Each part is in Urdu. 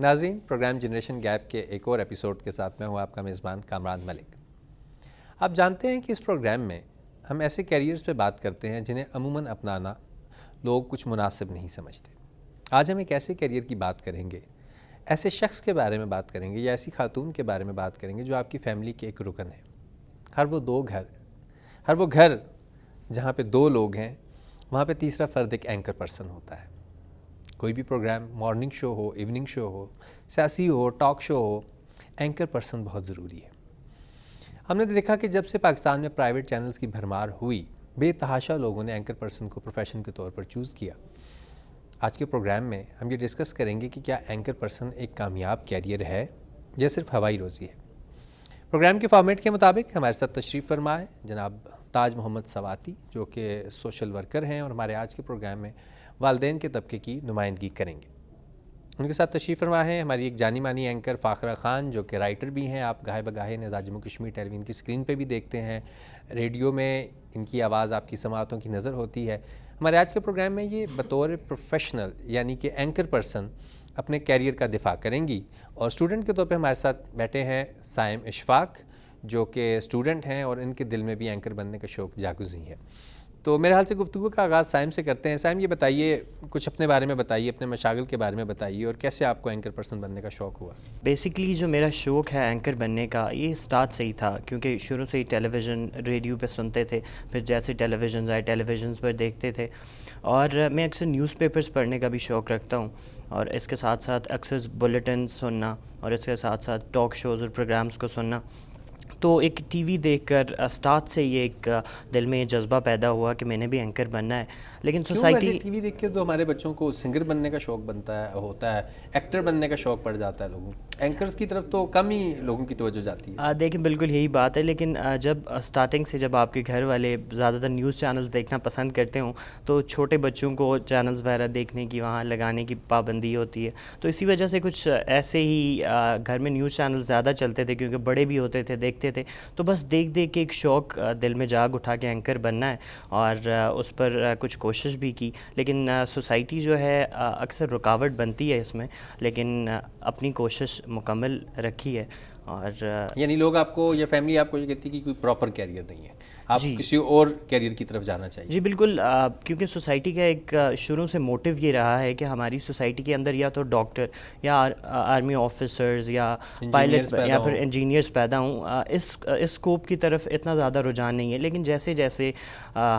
ناظرین، پروگرام جنریشن گیپ کے ایک اور ایپیسوڈ کے ساتھ میں ہوں آپ کا میزبان کامران ملک۔ آپ جانتے ہیں کہ اس پروگرام میں ہم ایسے کیریئرز پہ بات کرتے ہیں جنہیں عموماً اپنانا لوگ کچھ مناسب نہیں سمجھتے۔ آج ہم ایک ایسے کیریئر کی بات کریں گے، ایسے شخص کے بارے میں بات کریں گے یا ایسی خاتون کے بارے میں بات کریں گے جو آپ کی فیملی کے ایک رکن ہے۔ ہر وہ گھر جہاں پہ دو لوگ ہیں، وہاں پہ تیسرا فرد ایک اینکر پرسن ہوتا ہے۔ کوئی بھی پروگرام، مارننگ شو ہو، ایوننگ شو ہو، سیاسی ہو، ٹاک شو ہو، اینکر پرسن بہت ضروری ہے۔ ہم نے دیکھا کہ جب سے پاکستان میں پرائیویٹ چینلز کی بھرمار ہوئی، بے تحاشا لوگوں نے اینکر پرسن کو پروفیشن کے طور پر چوز کیا۔ آج کے پروگرام میں ہم یہ ڈسکس کریں گے کہ کیا اینکر پرسن ایک کامیاب کیریئر ہے یا صرف ہوائی روزی ہے۔ پروگرام کے فارمیٹ کے مطابق ہمارے ساتھ تشریف فرما ہے جناب تاج محمد سواتی، جو کہ سوشل ورکر ہیں اور ہمارے آج کے پروگرام میں والدین کے طبقے کی نمائندگی کریں گے۔ ان کے ساتھ تشریف فرما ہے ہماری ایک جانی مانی اینکر فاخرہ خان، جو کہ رائٹر بھی ہیں۔ آپ گاہے بگاہے نزا جموں کشمیر ٹیلی ویژن کی اسکرین پہ بھی دیکھتے ہیں، ریڈیو میں ان کی آواز آپ کی سماعتوں کی نظر ہوتی ہے۔ ہمارے آج کے پروگرام میں یہ بطور پروفیشنل یعنی کہ اینکر پرسن اپنے کیریئر کا دفاع کریں گی۔ اور اسٹوڈنٹ کے طور پہ ہمارے ساتھ بیٹھے ہیں سائم اشفاق، جو کہ اسٹوڈنٹ ہیں اور ان کے دل میں بھی اینکر بننے کا شوق جاگزی ہے۔ تو میرے حال سے گفتگو کا آغاز سائم سے کرتے ہیں۔ سائم، یہ بتائیے، کچھ اپنے بارے میں بتائیے، اپنے مشاغل کے بارے میں بتائیے اور کیسے آپ کو اینکر پرسن بننے کا شوق ہوا؟ بیسکلی جو میرا شوق ہے اینکر بننے کا، یہ اسٹارٹ سے ہی تھا، کیونکہ شروع سے ہی ٹیلی ویژن، ریڈیو پہ سنتے تھے، پھر جیسے ٹیلی ویژنز آئے ٹیلی ویژنز پر دیکھتے تھے، اور میں اکثر نیوز پیپرز پڑھنے کا بھی شوق رکھتا ہوں، اور اس کے ساتھ ساتھ اکثر بلیٹنز سننا، اور اس کے ساتھ ساتھ ٹاک شوز اور پروگرامز کو سننا۔ تو ایک ٹی وی دیکھ کر اسٹارٹ سے یہ ایک دل میں یہ جذبہ پیدا ہوا کہ میں نے بھی اینکر بننا ہے۔ لیکن سوسائٹی ٹی وی دیکھ کے تو ہمارے بچوں کو سنگر بننے کا شوق ہوتا ہے، ایکٹر بننے کا شوق پڑ جاتا ہے لوگوں کو، اینکرز کی طرف تو کم ہی لوگوں کی توجہ جاتی ہے۔ دیکھیں، بالکل یہی بات ہے، لیکن جب اسٹارٹنگ سے جب آپ کے گھر والے زیادہ تر نیوز چینلز دیکھنا پسند کرتے ہوں تو چھوٹے بچوں کو چینلز وغیرہ دیکھنے کی، وہاں لگانے کی پابندی ہوتی ہے، تو اسی وجہ سے کچھ ایسے ہی گھر میں نیوز چینل زیادہ چلتے تھے، کیونکہ بڑے بھی ہوتے تھے، دیکھتے تھے، تو بس دیکھ دیکھ کے ایک شوق دل میں جاگ اٹھا کہ اینکر بننا ہے، اور اس پر کچھ کوشش بھی کی، لیکن سوسائٹی جو ہے اکثر رکاوٹ بنتی ہے اس میں، لیکن اپنی کوشش مکمل رکھی ہے۔ اور یعنی لوگ آپ کو یا فیملی آپ کو یہ کہتی ہے کہ کوئی پراپر کیریئر نہیں ہے، آپ کسی اور کیریئر کی طرف جانا چاہیے؟ جی بالکل، کیونکہ سوسائٹی کا ایک شروع سے موٹیو یہ رہا ہے کہ ہماری سوسائٹی کے اندر یا تو ڈاکٹر یا آرمی آفیسرز یا پائلٹ یا پھر انجینئرز پیدا ہوں، اس اسکوپ کی طرف اتنا زیادہ رجحان نہیں ہے۔ لیکن جیسے جیسے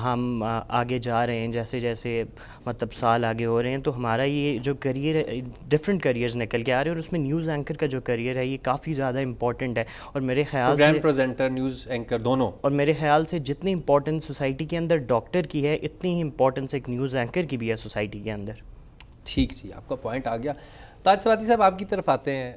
ہم آگے جا رہے ہیں، جیسے جیسے مطلب سال آگے ہو رہے ہیں، تو ہمارا یہ جو کریئر ہے، ڈفرینٹ کریئرز نکل کے آ رہے ہیں، اور اس میں نیوز اینکر کا جو کریئر ہے یہ کافی زیادہ امپورٹنٹ ہے، اور میرے خیال سے پروگرام پریزنٹر، نیوز اینکر دونوں، اور میرے خیال سے جتنی امپورٹنس سوسائٹی کے اندر ڈاکٹر کی ہے، اتنی ہی امپورٹنس ایک نیوز اینکر کی بھی ہے سوسائٹی کے اندر۔ ٹھیک جی، آپ کا پوائنٹ آ گیا۔ تاج سواتی صاحب، آپ کی طرف آتے ہیں۔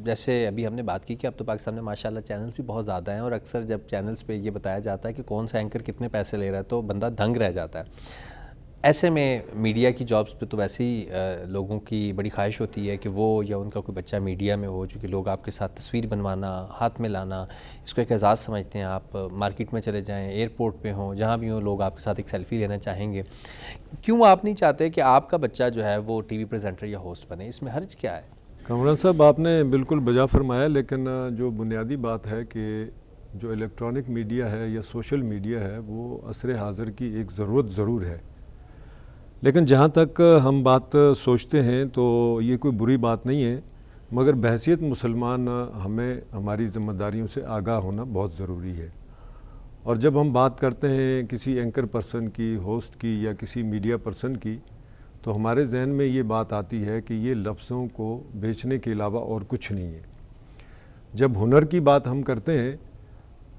جیسے ابھی ہم نے بات کی کہ اب تو پاکستان میں ماشاءاللہ چینلز بھی بہت زیادہ ہیں، اور اکثر جب چینلز پہ یہ بتایا جاتا ہے کہ کون سا اینکر کتنے پیسے لے رہا ہے تو بندہ دنگ رہ جاتا ہے۔ ایسے میں میڈیا کی جابز پہ تو ویسے ہی لوگوں کی بڑی خواہش ہوتی ہے کہ وہ یا ان کا کوئی بچہ میڈیا میں ہو، چونکہ لوگ آپ کے ساتھ تصویر بنوانا، ہاتھ میں لانا، اس کو ایک اعزاز سمجھتے ہیں۔ آپ مارکیٹ میں چلے جائیں، ایئرپورٹ پہ ہوں، جہاں بھی ہوں، لوگ آپ کے ساتھ ایک سیلفی لینا چاہیں گے۔ کیوں آپ نہیں چاہتے کہ آپ کا بچہ جو ہے وہ ٹی وی پریزنٹر یا ہوسٹ بنے؟ اس میں حرج کیا ہے؟ کامران صاحب، آپ نے بالکل بجا فرمایا، لیکن جو بنیادی بات ہے کہ جو الیکٹرانک میڈیا ہے یا سوشل میڈیا ہے وہ عصر حاضر کی ایک ضرورت ضرور ہے، لیکن جہاں تک ہم بات سوچتے ہیں تو یہ کوئی بری بات نہیں ہے، مگر بحیثیت مسلمان ہمیں ہماری ذمہ داریوں سے آگاہ ہونا بہت ضروری ہے۔ اور جب ہم بات کرتے ہیں کسی اینکر پرسن کی، ہوسٹ کی یا کسی میڈیا پرسن کی، تو ہمارے ذہن میں یہ بات آتی ہے کہ یہ لفظوں کو بیچنے کے علاوہ اور کچھ نہیں ہے۔ جب ہنر کی بات ہم کرتے ہیں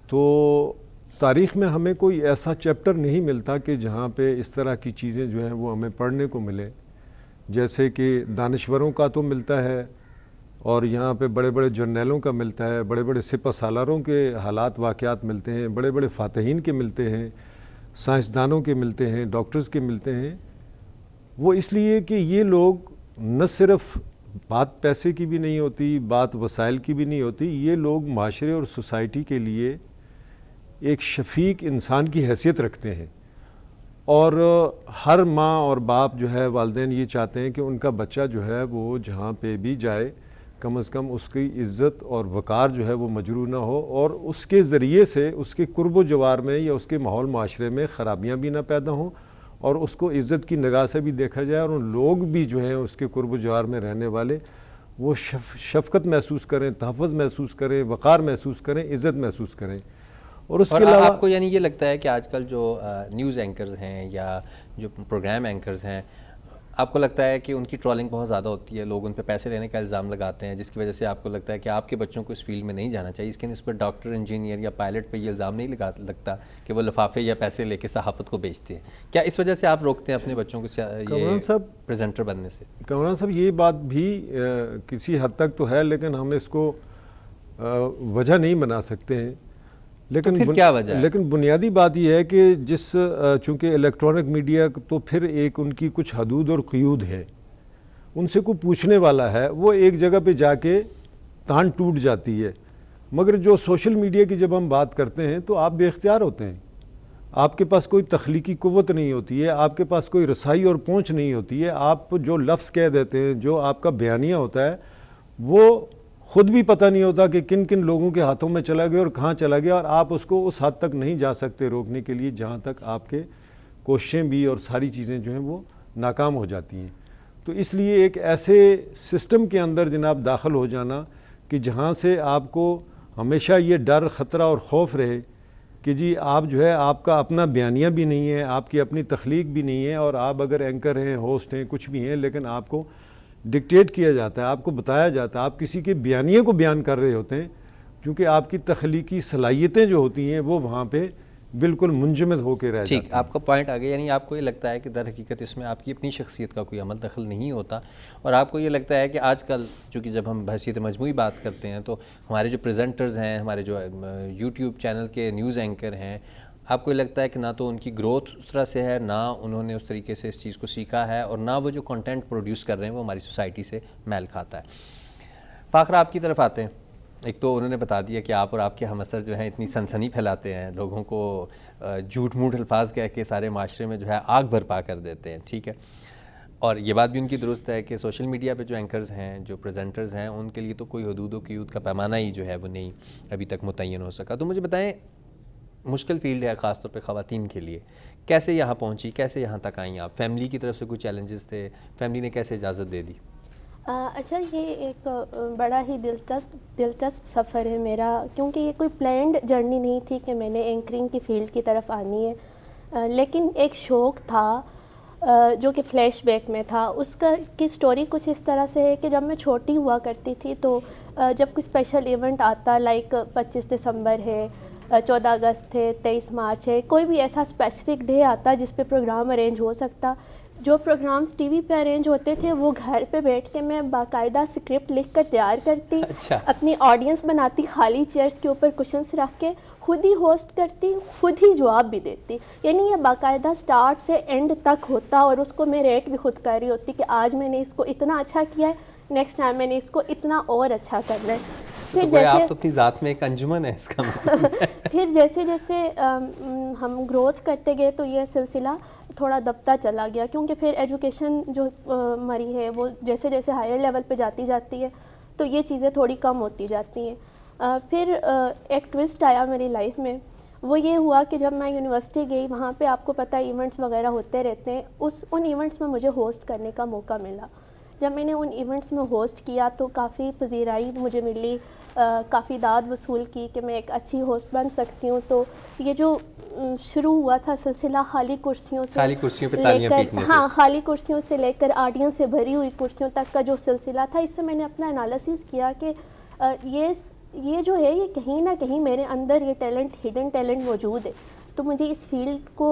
تو تاریخ میں ہمیں کوئی ایسا چیپٹر نہیں ملتا کہ جہاں پہ اس طرح کی چیزیں جو ہیں وہ ہمیں پڑھنے کو ملے، جیسے کہ دانشوروں کا تو ملتا ہے، اور یہاں پہ بڑے بڑے جرنیلوں کا ملتا ہے، بڑے بڑے سپہ سالاروں کے حالات واقعات ملتے ہیں، بڑے بڑے فاتحین کے ملتے ہیں، سائنسدانوں کے ملتے ہیں، ڈاکٹرز کے ملتے ہیں۔ وہ اس لیے کہ یہ لوگ نہ صرف بات پیسے کی بھی نہیں ہوتی، بات وسائل کی بھی نہیں ہوتی، یہ لوگ معاشرے اور سوسائٹی کے لیے ایک شفیق انسان کی حیثیت رکھتے ہیں، اور ہر ماں اور باپ جو ہے والدین یہ چاہتے ہیں کہ ان کا بچہ جو ہے وہ جہاں پہ بھی جائے کم از کم اس کی عزت اور وقار جو ہے وہ مجروح نہ ہو، اور اس کے ذریعے سے اس کے قرب و جوار میں یا اس کے ماحول معاشرے میں خرابیاں بھی نہ پیدا ہوں، اور اس کو عزت کی نگاہ سے بھی دیکھا جائے، اور ان لوگ بھی جو ہیں اس کے قرب و جوار میں رہنے والے وہ شفقت محسوس کریں، تحفظ محسوس کریں، وقار محسوس کریں، عزت محسوس کریں۔ اور اس کے علاوہ آپ کو یعنی یہ لگتا ہے کہ آج کل جو نیوز اینکرز ہیں یا جو پروگرام اینکرز ہیں، آپ کو لگتا ہے کہ ان کی ٹرولنگ بہت زیادہ ہوتی ہے، لوگ ان پہ پیسے لینے کا الزام لگاتے ہیں، جس کی وجہ سے آپ کو لگتا ہے کہ آپ کے بچوں کو اس فیلڈ میں نہیں جانا چاہیے، اس کے اس پر ڈاکٹر، انجینئر یا پائلٹ پہ یہ الزام نہیں لگتا کہ وہ لفافے یا پیسے لے کے صحافت کو بیچتے ہیں؟ کیا اس وجہ سے آپ روکتے ہیں اپنے بچوں کو یہ پریزنٹر بننے سے؟ کمران صاحب، یہ بات بھی کسی حد تک تو ہے، لیکن ہم اس کو وجہ نہیں بنا سکتے ہیں۔ لیکن پھر کیا وجہ ہے؟ لیکن بنیادی بات یہ ہے کہ چونکہ الیکٹرانک میڈیا تو پھر ایک ان کی کچھ حدود اور قیود ہے، ان سے کوئی پوچھنے والا ہے، وہ ایک جگہ پہ جا کے تان ٹوٹ جاتی ہے۔ مگر جو سوشل میڈیا کی جب ہم بات کرتے ہیں تو آپ بے اختیار ہوتے ہیں، آپ کے پاس کوئی تخلیقی قوت نہیں ہوتی ہے، آپ کے پاس کوئی رسائی اور پہنچ نہیں ہوتی ہے، آپ جو لفظ کہہ دیتے ہیں، جو آپ کا بیانیہ ہوتا ہے، وہ خود بھی پتہ نہیں ہوتا کہ کن کن لوگوں کے ہاتھوں میں چلا گیا اور کہاں چلا گیا، اور آپ اس کو اس حد تک نہیں جا سکتے روکنے کے لیے جہاں تک آپ کے کوششیں بھی اور ساری چیزیں جو ہیں وہ ناکام ہو جاتی ہیں۔ تو اس لیے ایک ایسے سسٹم کے اندر جناب داخل ہو جانا کہ جہاں سے آپ کو ہمیشہ یہ ڈر، خطرہ اور خوف رہے کہ جی آپ جو ہے آپ کا اپنا بیانیہ بھی نہیں ہے، آپ کی اپنی تخلیق بھی نہیں ہے، اور آپ اگر اینکر ہیں، ہوسٹ ہیں، کچھ بھی ہیں، لیکن آپ کو ڈکٹیٹ کیا جاتا ہے، آپ کو بتایا جاتا ہے، آپ کسی کے بیانیے کو بیان کر رہے ہوتے ہیں، کیونکہ آپ کی تخلیقی صلاحیتیں جو ہوتی ہیں وہ وہاں پہ بالکل منجمد ہو کے رہ جاتی ہیں۔ ٹھیک، آپ کا پوائنٹ آ گیا، یعنی آپ کو یہ لگتا ہے کہ در حقیقت اس میں آپ کی اپنی شخصیت کا کوئی عمل دخل نہیں ہوتا، اور آپ کو یہ لگتا ہے کہ آج کل چونکہ جب ہم بحثیت مجموعی بات کرتے ہیں تو ہمارے جو پریزنٹرز ہیں، ہمارے جو یوٹیوب چینل کے نیوز اینکر ہیں، آپ کو یہ لگتا ہے کہ نہ تو ان کی گروتھ اس طرح سے ہے، نہ انہوں نے اس طریقے سے اس چیز کو سیکھا ہے، اور نہ وہ جو کنٹینٹ پروڈیوس کر رہے ہیں وہ ہماری سوسائٹی سے میل کھاتا ہے۔ فاخرہ، آپ کی طرف آتے ہیں۔ ایک تو انہوں نے بتا دیا کہ آپ اور آپ کے ہم اثر جو ہیں اتنی سنسنی پھیلاتے ہیں، لوگوں کو جھوٹ موٹ الفاظ کہہ کے سارے معاشرے میں جو ہے آگ برپا کر دیتے ہیں، ٹھیک ہے، اور یہ بات بھی ان کی درست ہے کہ سوشل میڈیا پہ جو اینکرز ہیں، جو پریزنٹرز ہیں، ان کے لیے تو کوئی حدود و قیود کا پیمانہ ہی جو ہے وہ نہیں ابھی تک متعین ہو سکا۔ تو مجھے بتائیں، مشکل فیلڈ ہے خاص طور پہ خواتین کے لیے، کیسے یہاں پہنچی، کیسے یہاں تک آئیں آپ؟ فیملی کی طرف سے کوئی چیلنجز تھے؟ فیملی نے کیسے اجازت دے دی؟ اچھا، یہ ایک بڑا ہی دلچسپ سفر ہے میرا، کیونکہ یہ کوئی پلینڈ جرنی نہیں تھی کہ میں نے اینکرنگ کی فیلڈ کی طرف آنی ہے، لیکن ایک شوق تھا جو کہ فلیش بیک میں تھا۔ اس کی سٹوری کچھ اس طرح سے ہے کہ جب میں چھوٹی ہوا کرتی تھی تو جب کوئی اسپیشل ایونٹ آتا، لائک 25 دسمبر ہے، 14 اگست ہے، 23 مارچ ہے، کوئی بھی ایسا اسپیسیفک ڈے آتا جس پہ پروگرام ارینج ہو سکتا، جو پروگرامز ٹی وی پہ ارینج ہوتے تھے وہ گھر پہ بیٹھ کے میں باقاعدہ اسکرپٹ لکھ کر تیار کرتی، اپنی آڈینس بناتی، خالی چیئرز کے اوپر کوشچنس رکھ کے خود ہی ہوسٹ کرتی، خود ہی جواب بھی دیتی، یعنی یہ باقاعدہ سٹارٹ سے اینڈ تک ہوتا، اور اس کو میں ریٹ بھی خود کر رہی ہوتی کہ آج میں نے اس کو اتنا اچھا کیا ہے، نیکسٹ ٹائم میں نے اس کو اتنا اور اچھا کرنا ہے۔ پھر جیسے آپ تو اپنی ذات میں ایک انجمن ہے اس کا پھر جیسے جیسے ہم گروتھ کرتے گئے تو یہ سلسلہ تھوڑا دبتا چلا گیا، کیونکہ پھر ایجوکیشن جو ہماری ہے وہ جیسے جیسے ہائر لیول پہ جاتی ہے تو یہ چیزیں تھوڑی کم ہوتی جاتی ہیں۔ پھر ایک ٹوسٹ آیا میری لائف میں، وہ یہ ہوا کہ جب میں یونیورسٹی گئی، وہاں پہ آپ کو پتہ ایونٹس وغیرہ ہوتے رہتے ہیں، ان ایونٹس میں مجھے ہوسٹ کرنے کا موقع ملا۔ جب میں نے ان ایونٹس میں ہوسٹ کیا تو کافی پذیرائی مجھے ملی، کافی داد وصول کی کہ میں ایک اچھی ہوسٹ بن سکتی ہوں۔ تو یہ جو شروع ہوا تھا سلسلہ خالی کرسیوں پہ تالیاں پیٹنے سے، ہاں، خالی کرسیوں سے لے کر آڈینس سے بھری ہوئی کرسیوں تک کا جو سلسلہ تھا، اس سے میں نے اپنا انالیسس کیا کہ یہ جو ہے یہ کہیں نہ کہیں میرے اندر یہ ٹیلنٹ، ہڈن ٹیلنٹ موجود ہے۔ تو مجھے اس فیلڈ کو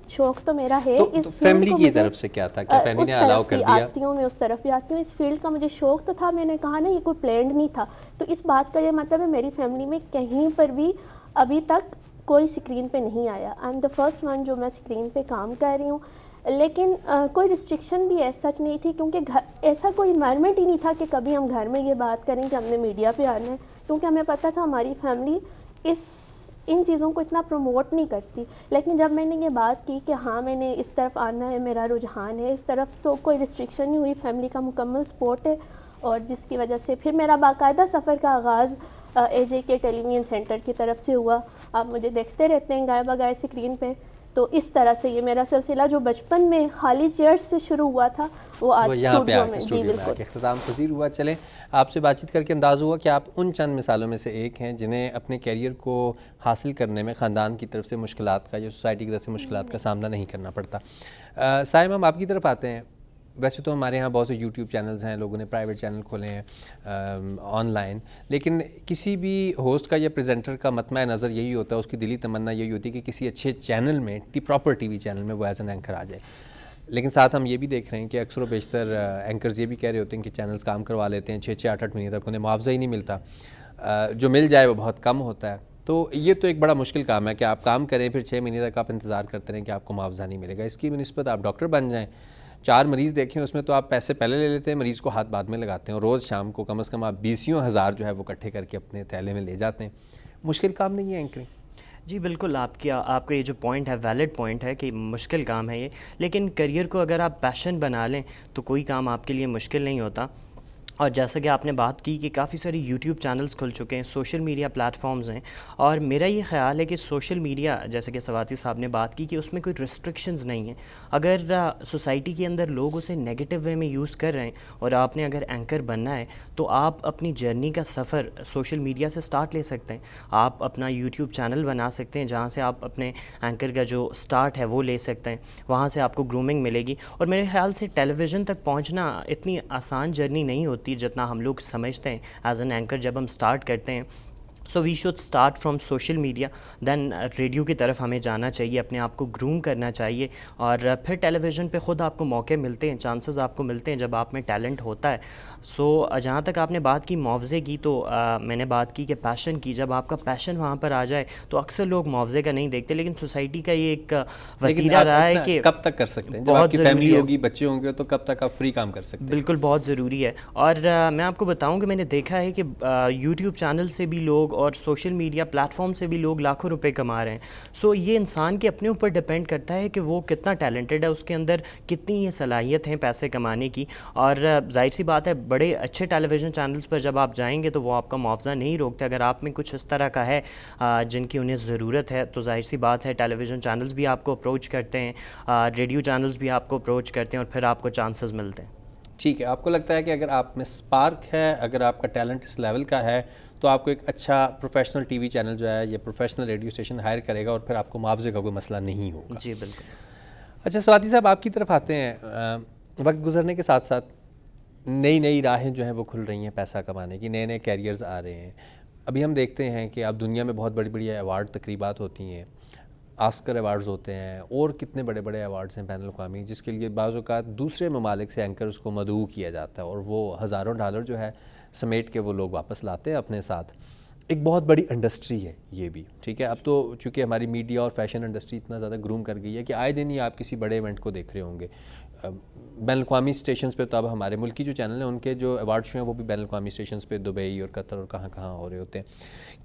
شوق تو میرا ہے، اس فیملی کی طرف سے کیا تھا؟ کیا فیملی نے الاؤ کر دیا؟ آتی ہوں میں اس طرف بھی آتی ہوں، اس فیلڈ کا مجھے شوق تو تھا، میں نے کہا نا یہ کوئی پلینڈ نہیں تھا۔ تو اس بات کا یہ مطلب ہے میری فیملی میں کہیں پر بھی ابھی تک کوئی اسکرین پہ نہیں آیا، I am the first one جو میں اسکرین پہ کام کر رہی ہوں۔ لیکن کوئی ریسٹرکشن بھی ایسا سچ نہیں تھی، کیونکہ ایسا کوئی انوائرمنٹ ہی نہیں تھا کہ کبھی ہم گھر میں یہ بات کریں کہ ہم نے میڈیا پہ آنا ہے، کیونکہ ہمیں پتہ تھا ہماری فیملی اس ان چیزوں کو اتنا پروموٹ نہیں کرتی. لیکن جب میں نے یہ بات کی کہ ہاں میں نے اس طرف آنا ہے, میرا رجحان ہے اس طرف, تو کوئی ریسٹرکشن نہیں ہوئی, فیملی کا مکمل سپورٹ ہے, اور جس کی وجہ سے پھر میرا باقاعدہ سفر کا آغاز اے جے کے ٹیلی ویژن سینٹر کی طرف سے ہوا. آپ مجھے دیکھتے رہتے ہیں گائے بگائے اسکرین پہ. تو اس طرح سے یہ میرا سلسلہ جو بچپن میں خالی چیئرز سے شروع ہوا تھا وہ آج یہاں پہ اسٹوڈیو میں اسٹوڈیو میں آ کے اختتام پذیر ہوا. چلیں آپ سے بات چیت کر کے انداز ہوا کہ آپ ان چند مثالوں میں سے ایک ہیں جنہیں اپنے کیریئر کو حاصل کرنے میں خاندان کی طرف سے مشکلات کا یا سوسائٹی کی طرف سے مشکلات کا سامنا نہیں کرنا پڑتا. سائم ہم آپ کی طرف آتے ہیں. ویسے تو ہمارے ہاں بہت سے یوٹیوب چینلز ہیں, لوگوں نے پرائیویٹ چینل کھولے ہیں آن لائن, لیکن کسی بھی ہوسٹ کا یا پریزنٹر کا مطمع نظر یہی ہوتا ہے, اس کی دلی تمنا یہی ہوتی ہے کہ کسی اچھے چینل میں, پراپر ٹی وی چینل میں وہ ایز این اینکر آ جائے. لیکن ساتھ ہم یہ بھی دیکھ رہے ہیں کہ اکثر و بیشتر اینکرز یہ بھی کہہ رہے ہوتے ہیں کہ چینلز کام کروا لیتے ہیں 6-8 مہینے تک انہیں معاوضہ ہی نہیں ملتا, جو مل جائے وہ بہت کم ہوتا ہے. تو یہ تو ایک بڑا مشکل کام ہے کہ آپ کام کریں پھر 6 مہینے تک آپ انتظار کرتے رہیں کہ آپ کو معاوضہ نہیں ملے گا. اس کی بنسبت آپ ڈاکٹر بن جائیں, 4 مریض دیکھیں, اس میں تو آپ پیسے پہلے لے لیتے ہیں, مریض کو ہاتھ بعد میں لگاتے ہیں, اور روز شام کو کم از کم آپ 20,000 جو ہے وہ اکٹھے کر کے اپنے تھیلے میں لے جاتے ہیں. مشکل کام نہیں ہے اینکرنگ. جی بالکل, آپ کا یہ جو پوائنٹ ہے ویلڈ پوائنٹ ہے کہ مشکل کام ہے یہ, لیکن کریئر کو اگر آپ پیشن بنا لیں تو کوئی کام آپ کے لیے مشکل نہیں ہوتا. اور جیسا کہ آپ نے بات کی کہ کافی ساری یوٹیوب چینلز کھل چکے ہیں, سوشل میڈیا پلیٹ فارمز ہیں, اور میرا یہ خیال ہے کہ سوشل میڈیا, جیسے کہ سواتی صاحب نے بات کی کہ اس میں کوئی ریسٹرکشنز نہیں ہیں. اگر سوسائٹی کے اندر لوگ اسے نیگیٹو وے میں یوز کر رہے ہیں اور آپ نے اگر اینکر بننا ہے تو آپ اپنی جرنی کا سفر سوشل میڈیا سے سٹارٹ لے سکتے ہیں. آپ اپنا یوٹیوب چینل بنا سکتے ہیں جہاں سے آپ اپنے اینکر کا جو سٹارٹ ہے وہ لے سکتے ہیں, وہاں سے آپ کو گرومنگ ملے گی. اور میرے خیال سے ٹیلی ویژن تک پہنچنا اتنی آسان جرنی نہیں ہوتی جتنا ہم لوگ سمجھتے ہیں ایز این اینکر جب ہم سٹارٹ کرتے ہیں. So we should start from social media, then radio کی طرف ہمیں جانا چاہیے, اپنے آپ کو گروم کرنا چاہیے, اور پھر ٹیلی ویژن پہ خود آپ کو موقع ملتے ہیں, چانسز آپ کو ملتے ہیں جب آپ میں ٹیلنٹ ہوتا ہے. سو جہاں تک آپ نے بات کی معاوضے کی, تو میں نے بات کی کہ پیشن کی. جب آپ کا پیشن وہاں پر آ جائے تو اکثر لوگ معاوضے کا نہیں دیکھتے, لیکن سوسائٹی کا یہ ایک وتیرہ رہا ہے کہ کب تک کر سکتے ہیں, جب آپ کی فیملی ہوگی, بچے ہوں گے, تو کب تک آپ فری کام کر سکتے ہیں. بالکل بہت ضروری ہے. اور میں آپ کو بتاؤں کہ میں نے دیکھا ہے کہ یوٹیوب چینل سے بھی لوگ اور سوشل میڈیا پلیٹ فارم سے بھی لوگ لاکھوں روپے کما رہے ہیں. سو یہ انسان کے اپنے اوپر ڈپینڈ کرتا ہے کہ وہ کتنا ٹیلنٹڈ ہے, اس کے اندر کتنی یہ صلاحیت ہے پیسے کمانے کی. اور ظاہر سی بات ہے بڑے اچھے ٹیلی ویژن چینلز پر جب آپ جائیں گے تو وہ آپ کا معاوضہ نہیں روکتے. اگر آپ میں کچھ اس طرح کا ہے جن کی انہیں ضرورت ہے تو ظاہر سی بات ہے ٹیلی ویژن چینلز بھی آپ کو اپروچ کرتے ہیں, ریڈیو چینلز بھی آپ کو اپروچ کرتے ہیں, اور پھر آپ کو چانسز ملتے ہیں. ٹھیک ہے, آپ کو لگتا ہے کہ اگر آپ میں سپارک ہے, اگر آپ کا ٹیلنٹ اس لیول کا ہے, تو آپ کو ایک اچھا پروفیشنل ٹی وی چینل جو ہے یا پروفیشنل ریڈیو اسٹیشن ہائر کرے گا, اور پھر آپ کو معاوضے کا کوئی مسئلہ نہیں ہوگا. جی بالکل. اچھا سواتی صاحب, آپ کی طرف آتے ہیں. وقت گزرنے کے ساتھ ساتھ نئی راہیں جو ہیں وہ کھل رہی ہیں پیسہ کمانے کی, نئے کیریئرز آ رہے ہیں. ابھی ہم دیکھتے ہیں کہ اب دنیا میں بہت بڑی بڑی ایوارڈ تقریبات ہوتی ہیں, آسکر ایوارڈز ہوتے ہیں, اور کتنے بڑے بڑے ایوارڈز ہیں بین الاقوامی, جس کے لیے بعض اوقات دوسرے ممالک سے اینکرز کو مدعو کیا جاتا ہے, اور وہ ہزاروں ڈالر جو ہے سمیٹ کے وہ لوگ واپس لاتے ہیں اپنے ساتھ. ایک بہت بڑی انڈسٹری ہے یہ بھی, ٹھیک ہے. اب تو چونکہ ہماری میڈیا اور فیشن انڈسٹری اتنا زیادہ گروم کر گئی ہے کہ آئے دن ہی آپ کسی بڑے ایونٹ کو دیکھ رہے ہوں گے. بین الاقوامی اسٹیشنز پہ تو اب ہمارے ملکی جو چینل ہیں ان کے جو ایوارڈ شو ہیں وہ بھی بین الاقوامی اسٹیشنز پہ دبئی اور قطر اور کہاں کہاں ہو رہے ہوتے ہیں.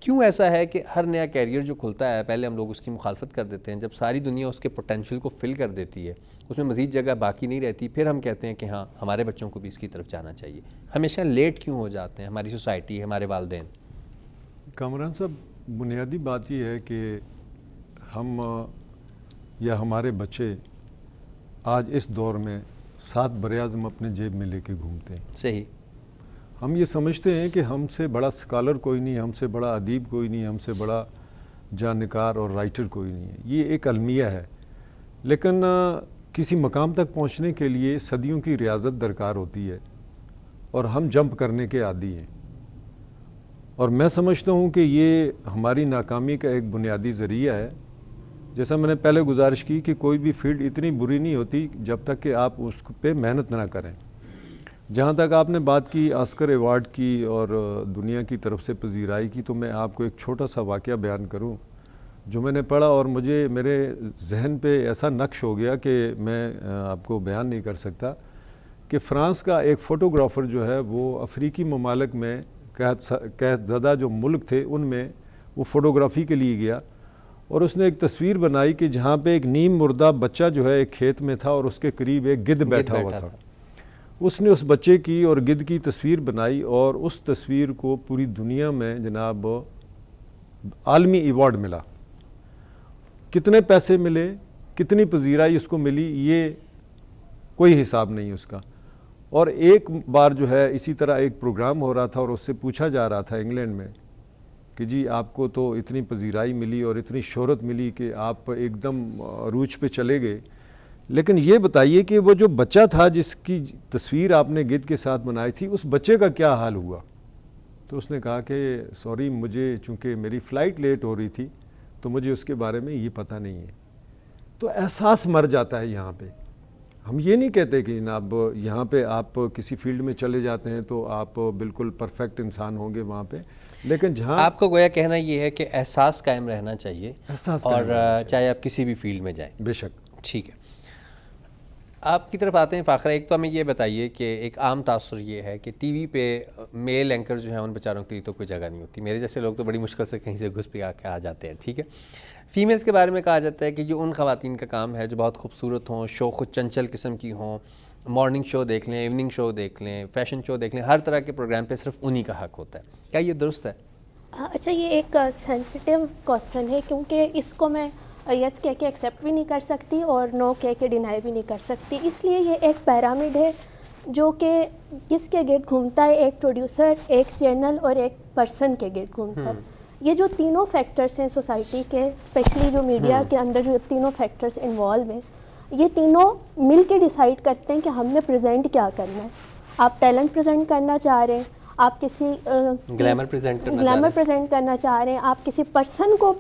کیوں ایسا ہے کہ ہر نیا کیریئر جو کھلتا ہے پہلے ہم لوگ اس کی مخالفت کر دیتے ہیں, جب ساری دنیا اس کے پوٹینشیل کو فل کر دیتی ہے, اس میں مزید جگہ باقی نہیں رہتی, پھر ہم کہتے ہیں کہ ہاں ہمارے بچوں کو بھی اس کی طرف جانا چاہیے. ہمیشہ لیٹ کیوں ہو جاتے ہیں ہماری سوسائٹی, ہمارے والدین؟ کامران صاحب, بنیادی بات یہ ہے کہ ہم یا ہمارے بچے آج اس دور میں 7 براعظم اپنے جیب میں لے کے گھومتے ہیں. صحیح. ہم یہ سمجھتے ہیں کہ ہم سے بڑا اسکالر کوئی نہیں, ہم سے بڑا ادیب کوئی نہیں, ہم سے بڑا جانکار اور رائٹر کوئی نہیں ہے. یہ ایک المیہ ہے, لیکن کسی مقام تک پہنچنے کے لیے صدیوں کی ریاضت درکار ہوتی ہے, اور ہم جمپ کرنے کے عادی ہیں. اور میں سمجھتا ہوں کہ یہ ہماری ناکامی کا ایک بنیادی ذریعہ ہے. جیسا میں نے پہلے گزارش کی کہ کوئی بھی فیلڈ اتنی بری نہیں ہوتی جب تک کہ آپ اس پہ محنت نہ کریں. جہاں تک آپ نے بات کی آسکر ایوارڈ کی اور دنیا کی طرف سے پذیرائی کی, تو میں آپ کو ایک چھوٹا سا واقعہ بیان کروں جو میں نے پڑھا اور مجھے میرے ذہن پہ ایسا نقش ہو گیا کہ میں آپ کو بیان نہیں کر سکتا. کہ فرانس کا ایک فوٹوگرافر جو ہے وہ افریقی ممالک میں قحط زدہ جو ملک تھے ان میں وہ فوٹوگرافی کے لیے گیا اور اس نے ایک تصویر بنائی کہ جہاں پہ ایک نیم مردہ بچہ جو ہے ایک کھیت میں تھا اور اس کے قریب ایک گدھ بیٹھا ہوا تھا. اس نے اس بچے کی اور گدھ کی تصویر بنائی اور اس تصویر کو پوری دنیا میں جناب عالمی ایوارڈ ملا. کتنے پیسے ملے, کتنی پذیرائی اس کو ملی, یہ کوئی حساب نہیں اس کا. اور ایک بار جو ہے اسی طرح ایک پروگرام ہو رہا تھا اور اس سے پوچھا جا رہا تھا انگلینڈ میں کہ جی آپ کو تو اتنی پذیرائی ملی اور اتنی شہرت ملی کہ آپ ایک دم عروج پہ چلے گئے, لیکن یہ بتائیے کہ وہ جو بچہ تھا جس کی تصویر آپ نے گدھ کے ساتھ بنائی تھی, اس بچے کا کیا حال ہوا؟ تو اس نے کہا کہ سوری, مجھے چونکہ میری فلائٹ لیٹ ہو رہی تھی تو مجھے اس کے بارے میں یہ پتہ نہیں ہے. تو احساس مر جاتا ہے یہاں پہ. ہم یہ نہیں کہتے کہ جناب یہاں پہ آپ کسی فیلڈ میں چلے جاتے ہیں تو آپ بالکل پرفیکٹ انسان ہوں گے وہاں پہ, لیکن جہاں آپ کو گویا کہنا یہ ہے کہ احساس قائم رہنا چاہیے, احساس اور چاہے آپ کسی بھی فیلڈ میں جائیں. بے شک. ٹھیک ہے, آپ کی طرف آتے ہیں فاخرہ. ایک تو ہمیں یہ بتائیے کہ ایک عام تاثر یہ ہے کہ ٹی وی پہ میل اینکر جو ہیں ان بیچاروں کے لیے تو کوئی جگہ نہیں ہوتی. میرے جیسے لوگ تو بڑی مشکل سے کہیں سے گھس پہ آ جاتے ہیں. ٹھیک ہے, فیمیلز کے بارے میں کہا جاتا ہے کہ جو ان خواتین کا کام ہے جو بہت خوبصورت ہوں, شوق و چنچل قسم کی ہوں, مارننگ شو دیکھ لیں, ایوننگ شو دیکھ لیں, فیشن شو دیکھ لیں, ہر طرح کے پروگرام پہ صرف انہی کا حق ہوتا ہے. کیا یہ درست ہے؟ اچھا, یہ ایک سینسٹیو کوسچن ہے کیونکہ اس کو میں یس کہہ کے ایکسیپٹ بھی نہیں کر سکتی اور نو کہہ کے ڈینائی بھی نہیں کر سکتی. اس لیے یہ ایک پیرامڈ ہے جو کہ کس کے گرد گھومتا ہے, ایک پروڈیوسر, ایک چینل اور ایک پرسن کے گرد گھومتا ہے. یہ جو تینوں فیکٹرز ہیں سوسائٹی کے, اسپیشلی جو میڈیا کے اندر جو تینوں فیکٹرز انوالو ہیں, یہ تینوں مل کے ڈیسائیڈ کرتے ہیں کہ ہم نے پریزنٹ کیا کرنا ہے. آپ ٹیلنٹ پریزنٹ کرنا چاہ رہے ہیں, آپ کسی گلیمر پریزنٹ کرنا چاہ رہے ہیں, آپ کسی پرسن کو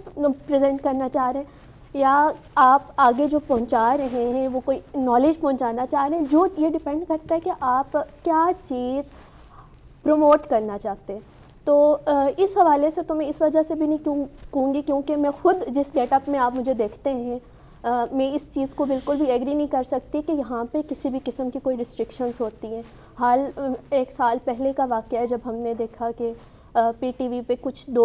پریزنٹ کرنا چاہ رہے ہیں, یا آپ آگے جو پہنچا رہے ہیں وہ کوئی نالج پہنچانا چاہ رہے ہیں. جو یہ ڈیپینڈ کرتا ہے کہ آپ کیا چیز پروموٹ کرنا چاہتے ہیں. تو اس حوالے سے تو میں اس وجہ سے بھی نہیں کہوں گی کیونکہ میں خود جس گیٹ اپ میں آپ مجھے دیکھتے ہیں, میں اس چیز کو بالکل بھی ایگری نہیں کر سکتی کہ یہاں پہ کسی بھی قسم کی کوئی ریسٹرکشنز ہوتی ہیں. حال 1 سال پہلے کا واقعہ ہے جب ہم نے دیکھا کہ پی ٹی وی پہ کچھ 2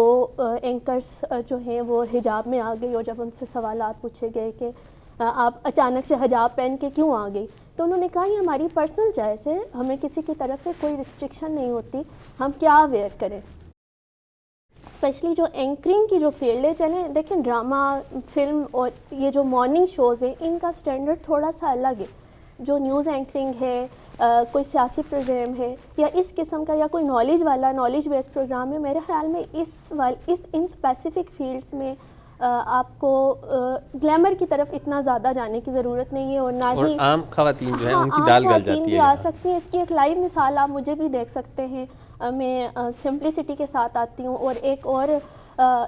اینکرز جو ہیں وہ حجاب میں آ گئی, اور جب ان سے سوالات پوچھے گئے کہ آپ اچانک سے حجاب پہن کے کیوں آ گئی, تو انہوں نے کہا یہ ہماری پرسنل چوائس ہے, ہمیں کسی کی طرف سے کوئی ریسٹرکشن نہیں ہوتی, ہم کیا ویئر کریں. اسپیشلی جو اینکرنگ کی جو فیلڈ ہے, چلیں دیکھیں ڈرامہ, فلم اور یہ جو مارننگ شوز ہیں ان کا اسٹینڈرڈ تھوڑا سا الگ ہے. جو نیوز اینکرنگ ہے, کوئی سیاسی پروگرام ہے یا اس قسم کا یا کوئی نالج بیسڈ پروگرام ہے, میرے خیال میں ان اسپیسیفک فیلڈس میں آپ کو گلیمر کی طرف اتنا زیادہ جانے کی ضرورت نہیں ہے, اور نہ ہی عام خواتین جو ہیں ان کی دال گل جاتی ہے. آ سکتی ہیں. اس کی ایک لائیو مثال آپ مجھے بھی دیکھ سکتے ہیں. میں سمپلسٹی کے ساتھ آتی ہوں, اور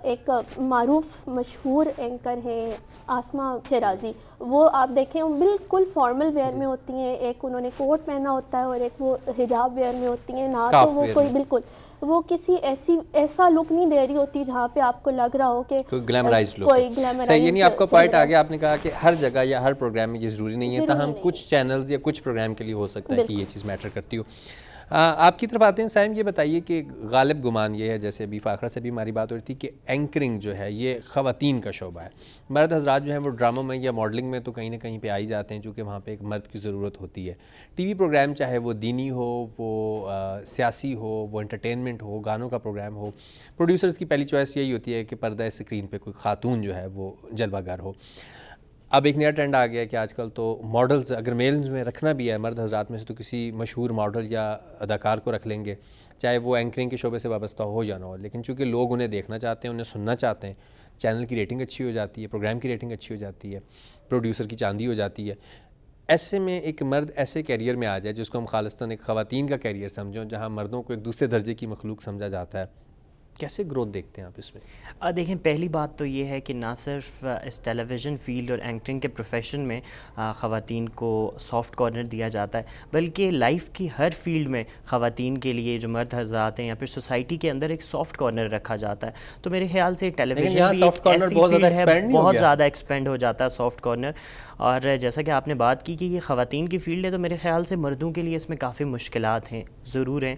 ایک معروف مشہور اینکر ہیں آسمہ شیرازی, وہ آپ دیکھیں بالکل فارمل ویئر میں ہوتی ہیں. ایک انہوں نے کوٹ پہنا ہوتا ہے اور ایک وہ حجاب ویئر میں ہوتی ہیں. نہ تو وہ کوئی بالکل وہ کسی ایسا لک نہیں دے رہی ہوتی جہاں پہ آپ کو لگ رہا ہو کہ کوئی گلیمرائزڈ لک. صحیح, یعنی آپ کا پوائنٹ آ گیا, آپ نے کہا کہ ہر جگہ یا ہر پروگرام میں یہ ضروری نہیں ہے, تاہم کچھ چینلز یا کچھ پروگرام کے لیے ہو سکتا ہے کہ یہ چیز میٹر کرتی ہو. آپ کی طرف آتے ہیں سائم, یہ بتائیے کہ غالب گمان یہ ہے, جیسے ابھی فاخرہ سے بھی ہماری بات ہو رہی تھی کہ اینکرنگ جو ہے یہ خواتین کا شعبہ ہے. مرد حضرات جو ہیں وہ ڈراموں میں یا ماڈلنگ میں تو کہیں نہ کہیں پہ آ ہی جاتے ہیں, چونکہ وہاں پہ ایک مرد کی ضرورت ہوتی ہے. ٹی وی پروگرام چاہے وہ دینی ہو, وہ سیاسی ہو, وہ انٹرٹینمنٹ ہو, گانوں کا پروگرام ہو, پروڈیوسرز کی پہلی چوائس یہی ہوتی ہے کہ پردہ اسکرین پہ کوئی خاتون جو ہے وہ جلوہ گر ہو. اب ایک نیا ٹرینڈ آ گیا ہے کہ آج کل تو ماڈلز اگر میلز میں رکھنا بھی ہے مرد حضرات میں سے تو کسی مشہور ماڈل یا اداکار کو رکھ لیں گے, چاہے وہ اینکرنگ کے شعبے سے وابستہ ہو یا نہ ہو, لیکن چونکہ لوگ انہیں دیکھنا چاہتے ہیں, انہیں سننا چاہتے ہیں, چینل کی ریٹنگ اچھی ہو جاتی ہے, پروگرام کی ریٹنگ اچھی ہو جاتی ہے, پروڈیوسر کی چاندی ہو جاتی ہے. ایسے میں ایک مرد ایسے کیریئر میں آ جائے جس کو ہم خالصتاً ایک خواتین کا کیریئر سمجھیں, جہاں مردوں کو ایک دوسرے درجے کی مخلوق سمجھا جاتا ہے, کیسے گروتھ دیکھتے ہیں آپ اس میں؟ دیکھیں, پہلی بات تو یہ ہے کہ نہ صرف اس ٹیلی ویژن فیلڈ اور اینکرنگ کے پروفیشن میں خواتین کو سافٹ کارنر دیا جاتا ہے, بلکہ لائف کی ہر فیلڈ میں خواتین کے لیے جو مرد حضرات ہیں یا پھر سوسائٹی کے اندر ایک سافٹ کارنر رکھا جاتا ہے. تو میرے خیال سے ٹیلی ویژن بھی بہت زیادہ ایکسپینڈ ہو جاتا ہے سافٹ کارنر. اور جیسا کہ آپ نے بات کی کہ یہ خواتین کی فیلڈ ہے, تو میرے خیال سے مردوں کے لیے اس میں کافی مشکلات ہیں, ضرور ہیں.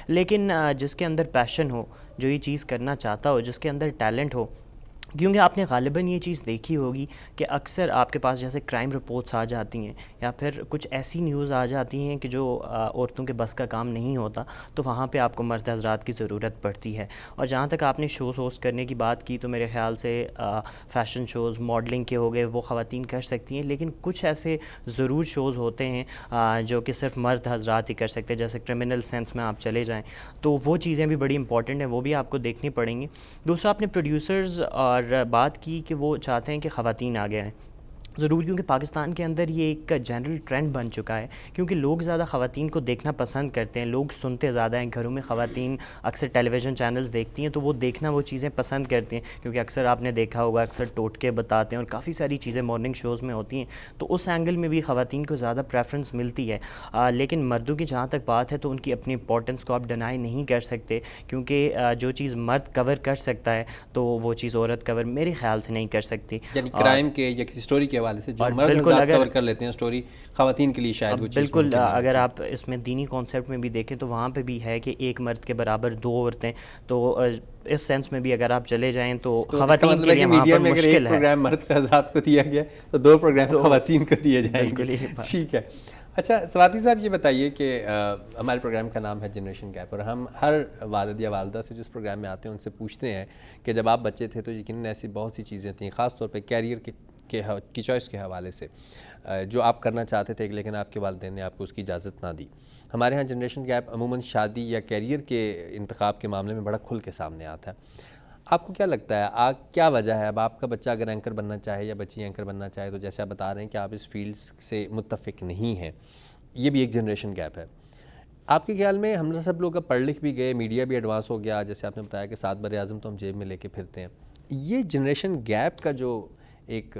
لیکن جس کے اندر پیشن ہو، جو یہ چیز کرنا چاہتا ہو، جس کے اندر ٹیلنٹ ہو، کیونکہ آپ نے غالباً یہ چیز دیکھی ہوگی کہ اکثر آپ کے پاس جیسے کرائم رپورٹس آ جاتی ہیں یا پھر کچھ ایسی نیوز آ جاتی ہیں کہ جو عورتوں کے بس کا کام نہیں ہوتا، تو وہاں پہ آپ کو مرد حضرات کی ضرورت پڑتی ہے. اور جہاں تک آپ نے شوز ہوسٹ کرنے کی بات کی، تو میرے خیال سے فیشن شوز، ماڈلنگ کے ہو گئے، وہ خواتین کر سکتی ہیں، لیکن کچھ ایسے ضرور شوز ہوتے ہیں جو کہ صرف مرد حضرات ہی کر سکتے ہیں. جیسے کرمنل سینس میں آپ چلے جائیں تو وہ چیزیں بھی بڑی امپورٹنٹ ہیں، وہ بھی آپ کو دیکھنی پڑیں گی. دوسرا، آپ نے پروڈیوسرز اور بات کی کہ وہ چاہتے ہیں کہ خواتین آگے آئیں. ضرور، کیونکہ پاکستان کے اندر یہ ایک جنرل ٹرینڈ بن چکا ہے، کیونکہ لوگ زیادہ خواتین کو دیکھنا پسند کرتے ہیں، لوگ سنتے زیادہ ہیں. گھروں میں خواتین اکثر ٹیلی ویژن چینلز دیکھتی ہیں تو وہ دیکھنا وہ چیزیں پسند کرتی ہیں، کیونکہ اکثر آپ نے دیکھا ہوگا اکثر ٹوٹکے بتاتے ہیں اور کافی ساری چیزیں مارننگ شوز میں ہوتی ہیں، تو اس اینگل میں بھی خواتین کو زیادہ پریفرنس ملتی ہے. لیکن مردوں کی جہاں تک بات ہے تو ان کی اپنی امپورٹنس کو آپ ڈینائی نہیں کر سکتے، کیونکہ جو چیز مرد کور کر سکتا ہے تو وہ چیز عورت کور میرے خیال سے نہیں کر سکتی. یعنی کرائم کے یا کسی اسٹوری کے حوالے سے جو مرد حضرات کور کر لیتے ہیں اسٹوری، خواتین کے لیے شاید وہ چیز بالکل. اگر آپ اس میں دینی کانسیپٹ میں بھی دیکھیں تو وہاں پہ بھی ہے کہ ایک مرد کے برابر دو عورتیں، تو اس سینس میں بھی اگر آپ چلے جائیں تو خواتین کے لیے وہاں پر مشکل ہے. ایک پروگرام مرد حضرات کو دیا گیا تو دو پروگرام خواتین کو دیے جائیں گے. ٹھیک ہے. اچھا سواتی صاحب، یہ بتائیے کہ ہمارے پروگرام کا نام ہے جنریشن گیپ، اور ہم ہر والد یا والدہ سے جس پروگرام میں آتے ہیں ان سے پوچھتے ہیں کہ جب آپ بچے تھے تو یقیناً ایسی بہت سی چیزیں تھیں، خاص طور پہ کیریئر کی چوائس کے حوالے سے، جو آپ کرنا چاہتے تھے لیکن آپ کے والدین نے آپ کو اس کی اجازت نہ دی. ہمارے ہاں جنریشن گیپ عموماً شادی یا کیریئر کے انتخاب کے معاملے میں بڑا کھل کے سامنے آتا ہے. آپ کو کیا لگتا ہے کیا وجہ ہے؟ اب آپ کا بچہ اگر اینکر بننا چاہے یا بچی اینکر بننا چاہے، تو جیسے آپ بتا رہے ہیں کہ آپ اس فیلڈ سے متفق نہیں ہیں، یہ بھی ایک جنریشن گیپ ہے. آپ کے خیال میں ہم سب لوگ اب پڑھ لکھ بھی گئے، میڈیا بھی ایڈوانس ہو گیا، جیسے آپ نے بتایا کہ 7 براعظم تو ہم جیب میں لے کے پھرتے ہیں، یہ جنریشن گیپ کا جو ایک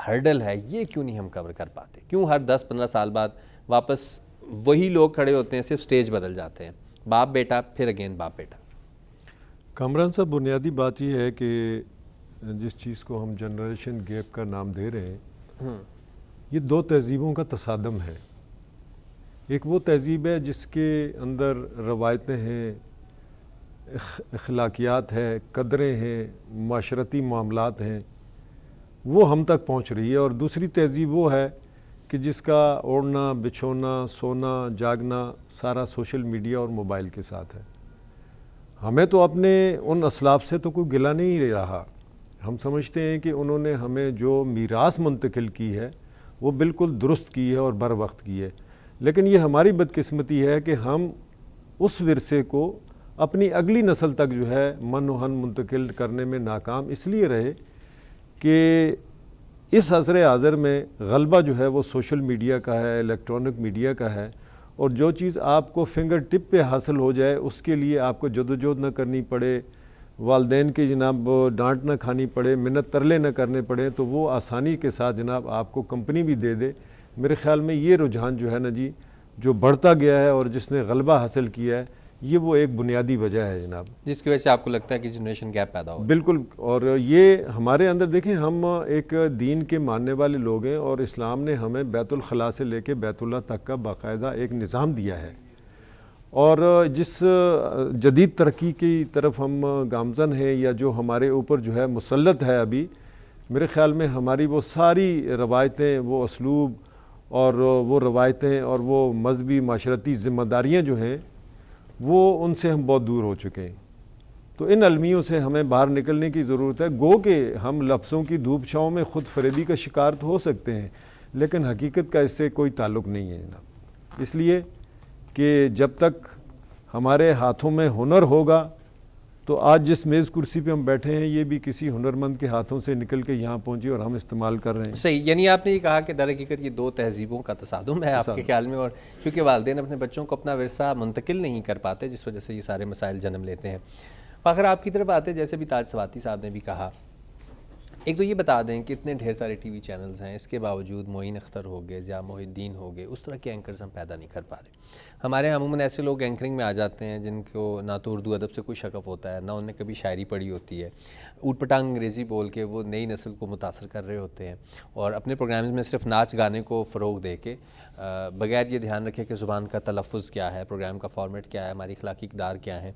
ہرڈل ہے یہ کیوں نہیں ہم کور کر پاتے؟ کیوں ہر 10-15 سال بعد واپس وہی لوگ کھڑے ہوتے ہیں، صرف سٹیج بدل جاتے ہیں، باپ بیٹا پھر اگین باپ بیٹا؟ کامران صاحب، بنیادی بات یہ ہے کہ جس چیز کو ہم جنریشن گیپ کا نام دے رہے ہیں، یہ دو تہذیبوں کا تصادم ہے. ایک وہ تہذیب ہے جس کے اندر روایتیں ہیں، اخلاقیات ہے، قدریں ہیں، معاشرتی معاملات ہیں، وہ ہم تک پہنچ رہی ہے. اور دوسری تہذیب وہ ہے کہ جس کا اوڑھنا بچھونا سونا جاگنا سارا سوشل میڈیا اور موبائل کے ساتھ ہے. ہمیں تو اپنے ان اسلاف سے تو کوئی گلہ نہیں رہا. ہم سمجھتے ہیں کہ انہوں نے ہمیں جو میراث منتقل کی ہے وہ بالکل درست کی ہے اور بر وقت کی ہے، لیکن یہ ہماری بدقسمتی ہے کہ ہم اس ورثے کو اپنی اگلی نسل تک جو ہے من و ہن منتقل کرنے میں ناکام اس لیے رہے کہ اس عصر حاضر میں غلبہ جو ہے وہ سوشل میڈیا کا ہے، الیکٹرانک میڈیا کا ہے، اور جو چیز آپ کو فنگر ٹپ پہ حاصل ہو جائے اس کے لیے آپ کو جدوجہد نہ کرنی پڑے، والدین کی جناب ڈانٹ نہ کھانی پڑے، منت ترلے نہ کرنے پڑے، تو وہ آسانی کے ساتھ جناب آپ کو کمپنی بھی دے دے. میرے خیال میں یہ رجحان جو ہے نا جی، جو بڑھتا گیا ہے اور جس نے غلبہ حاصل کیا ہے، یہ وہ ایک بنیادی وجہ ہے جناب، جس کی وجہ سے آپ کو لگتا ہے کہ جنریشن گیپ پیدا ہو. بالکل. اور یہ ہمارے اندر دیکھیں، ہم ایک دین کے ماننے والے لوگ ہیں اور اسلام نے ہمیں بیت الخلاء سے لے کے بیت اللہ تک کا باقاعدہ ایک نظام دیا ہے، اور جس جدید ترقی کی طرف ہم گامزن ہیں یا جو ہمارے اوپر جو ہے مسلط ہے ابھی، میرے خیال میں ہماری وہ ساری روایتیں، وہ اسلوب اور وہ روایتیں اور وہ مذہبی معاشرتی ذمہ داریاں جو ہیں وہ ان سے ہم بہت دور ہو چکے ہیں. تو ان المیوں سے ہمیں باہر نکلنے کی ضرورت ہے. گو کہ ہم لفظوں کی دھوپ چھاؤں میں خود فریبی کا شکار تو ہو سکتے ہیں، لیکن حقیقت کا اس سے کوئی تعلق نہیں ہے جناب. اس لیے کہ جب تک ہمارے ہاتھوں میں ہنر ہوگا تو آج جس میز کرسی پہ ہم بیٹھے ہیں یہ بھی کسی ہنرمند کے ہاتھوں سے نکل کے یہاں پہنچی اور ہم استعمال کر رہے ہیں. صحیح. یعنی آپ نے یہ کہا کہ در حقیقت یہ دو تہذیبوں کا تصادم ہے آپ کے خیال میں، اور کیونکہ والدین اپنے بچوں کو اپنا ورثہ منتقل نہیں کر پاتے، جس وجہ سے یہ سارے مسائل جنم لیتے ہیں. فاخر، آپ کی طرف آتے، جیسے بھی تاج سواتی صاحب نے بھی کہا ایک تو یہ بتا دیں کہ اتنے ڈھیر سارے ٹی وی چینلز ہیں، اس کے باوجود معین اختر ہو گئے، ضیاء محی الدین ہو گئے، اس طرح کے اینکرز ہم پیدا نہیں کر پا رہے. ہمارے یہاں عموماً ایسے لوگ اینکرنگ میں آ جاتے ہیں جن کو نہ تو اردو ادب سے کوئی شغف ہوتا ہے، نہ انہیں کبھی شاعری پڑھی ہوتی ہے، اوٹ پٹانگ انگریزی بول کے وہ نئی نسل کو متاثر کر رہے ہوتے ہیں، اور اپنے پروگرامز میں صرف ناچ گانے کو فروغ دے کے بغیر یہ دھیان رکھے کہ زبان کا تلفظ کیا ہے، پروگرام کا فارمیٹ کیا ہے، ہماری اخلاقی اقدار کیا ہیں،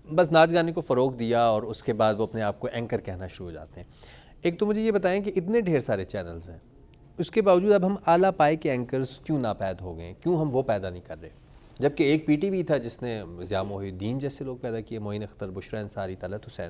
بس ناچ گانے کو فروغ دیا اور اس کے بعد وہ اپنے آپ کو اینکر کہنا شروع ہو جاتے ہیں. ایک تو مجھے یہ بتائیں کہ اتنے ڈھیر سارے چینلز ہیں، اس کے باوجود اب ہم اعلیٰ پائے کے اینکرز کیوں ناپید ہو گئے ہیں؟ کیوں ہم وہ پیدا نہیں کر رہے؟ جبکہ ایک پی ٹی وی تھا جس نے ضیاء محی الدین جیسے لوگ پیدا کیے، معین اختر، بشریٰ انصاری، طلعت حسین.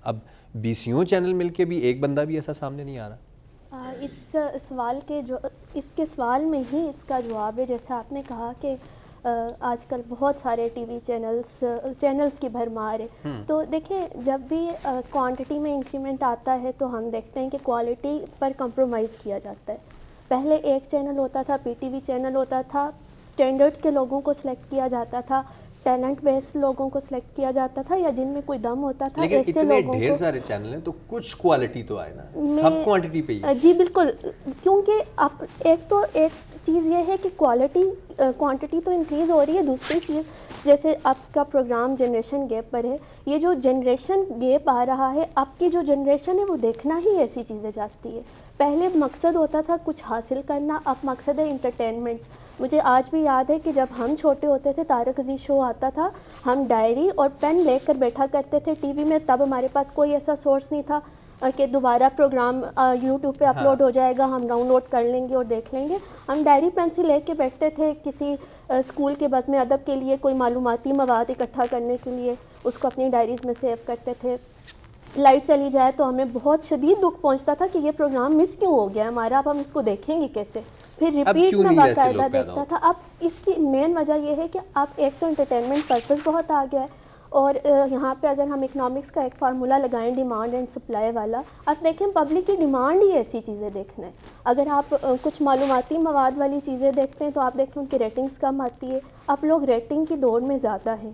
اب BCO چینل مل کے بھی ایک بندہ بھی ایسا سامنے نہیں آ رہا. اس سوال کے سوال میں ہی اس کا جواب ہے. جیسے آپ نے کہا کہ آج کل بہت سارے ٹی وی چینلز کی بھرمار ہے، تو دیکھیں جب بھی کوانٹٹی میں انکریمنٹ آتا ہے تو ہم دیکھتے ہیں کہ کوالٹی پر کمپرومائز کیا جاتا ہے. پہلے ایک چینل ہوتا تھا، PTV چینل ہوتا تھا، اسٹینڈرڈ کے لوگوں کو سلیکٹ کیا جاتا تھا، ٹیلنٹ بیس لوگوں کو سلیکٹ کیا جاتا تھا، یا جن میں کوئی دم ہوتا تھا. لیکن ایسے اتنے لوگوں ڈھیر کو سارے چینل ہیں تو کچھ کوالٹی تو آئے نا، سب کوانٹٹی پہ ہی. جی بالکل، کیونکہ اب ایک چیز یہ ہے کہ کوانٹٹی تو انکریز ہو رہی ہے. دوسری چیز جیسے آپ کا پروگرام جنریشن گیپ پر ہے، یہ جو جنریشن گیپ آ رہا ہے، اب کی جو جنریشن ہے وہ دیکھنا ہی ایسی چیزیں چاہتی ہے. پہلے مقصد ہوتا تھا کچھ حاصل کرنا، اب مقصد ہے انٹرٹینمنٹ. مجھے آج بھی یاد ہے کہ جب ہم چھوٹے ہوتے تھے، طارق عزیز شو آتا تھا، ہم ڈائری اور پین لے کر بیٹھا کرتے تھے ٹی وی میں. تب ہمارے پاس کوئی ایسا سورس نہیں تھا کہ دوبارہ پروگرام یوٹیوب پہ اپلوڈ ہو جائے گا، ہم ڈاؤن لوڈ کر لیں گے اور دیکھ لیں گے. ہم ڈائری پینسل لے کے بیٹھتے تھے کسی اسکول کے بزم ادب کے لیے، کوئی معلوماتی مواد اکٹھا کرنے کے لیے، اس کو اپنی ڈائریز میں سیو کرتے تھے. لائٹ چلی جائے تو ہمیں بہت شدید دکھ پہنچتا تھا کہ یہ پروگرام مس کیوں ہو گیا ہمارا، اب ہم اس کو دیکھیں گے کیسے. پھر ریپیٹ میں باقاعدہ دیکھتا تھا. اب اس کی مین وجہ یہ ہے کہ اب ایک تو انٹرٹینمنٹ پرپز بہت آ گیا ہے، اور یہاں پہ اگر ہم اکنامکس کا ایک فارمولہ لگائیں ڈیمانڈ اینڈ سپلائی والا، اب دیکھیں پبلک کی ڈیمانڈ ہی ایسی چیزیں دیکھنا ہے. اگر آپ کچھ معلوماتی مواد والی چیزیں دیکھتے ہیں تو آپ دیکھیں ان کی ریٹنگز کم آتی ہے. اب لوگ ریٹنگ کی دوڑ میں زیادہ ہیں.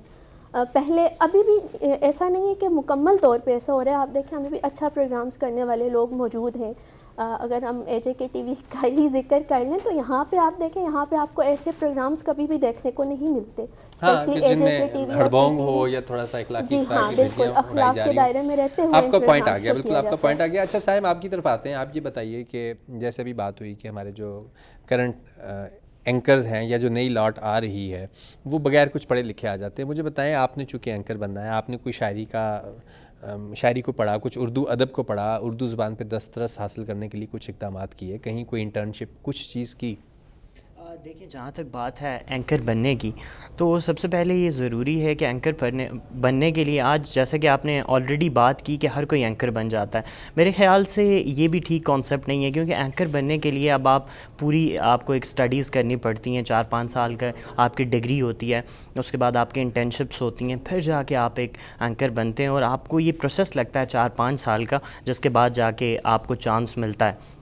پہلے ابھی بھی ایسا نہیں ہے کہ مکمل طور پہ ایسا ہو رہا ہے. آپ دیکھیں ابھی بھی اچھا پروگرامز کرنے والے لوگ موجود ہیں. اگر ہم AJK TV کا ہی ذکر کر لیں تو یہاں پہ آپ دیکھیں، یہاں پہ آپ کو ایسے پروگرامز کبھی بھی دیکھنے کو نہیں ملتے. جن میں ہڑبونگ ہو یا تھوڑا سا اخلاقی اخلاق کے دائرے میں رہتے ہوئے. آپ کا پوائنٹ آ گیا، بالکل آپ کا پوائنٹ آ گیا. اچھا صاحب، آپ کی طرف آتے ہیں. آپ یہ بتائیے کہ جیسے ابھی بات ہوئی کہ ہمارے جو کرنٹ اینکرز ہیں یا جو نئی لاٹ آ رہی ہے وہ بغیر کچھ پڑھے لکھے آ جاتے ہیں. مجھے بتائیں، آپ نے چونکہ اینکر بننا ہے، آپ نے کوئی شاعری کو پڑھا، کچھ اردو ادب کو پڑھا، اردو زبان پہ دسترس حاصل کرنے کے لیے کچھ اقدامات کیے، کہیں کوئی انٹرنشپ کچھ چیز کی؟ دیکھیں، جہاں تک بات ہے اینکر بننے کی، تو سب سے پہلے یہ ضروری ہے کہ اینکر بننے کے لیے آج جیسا کہ آپ نے آلریڈی بات کی کہ ہر کوئی اینکر بن جاتا ہے، میرے خیال سے یہ بھی ٹھیک کانسیپٹ نہیں ہے. کیونکہ اینکر بننے کے لیے اب آپ کو ایک اسٹڈیز کرنی پڑتی ہیں. 4-5 سال کا آپ کی ڈگری ہوتی ہے، اس کے بعد آپ کے انٹرنشپس ہوتی ہیں، پھر جا کے آپ ایک اینکر بنتے ہیں. اور آپ کو یہ پروسیس لگتا ہے 4-5 سال کا، جس کے بعد جا کے آپ کو چانس ملتا ہے.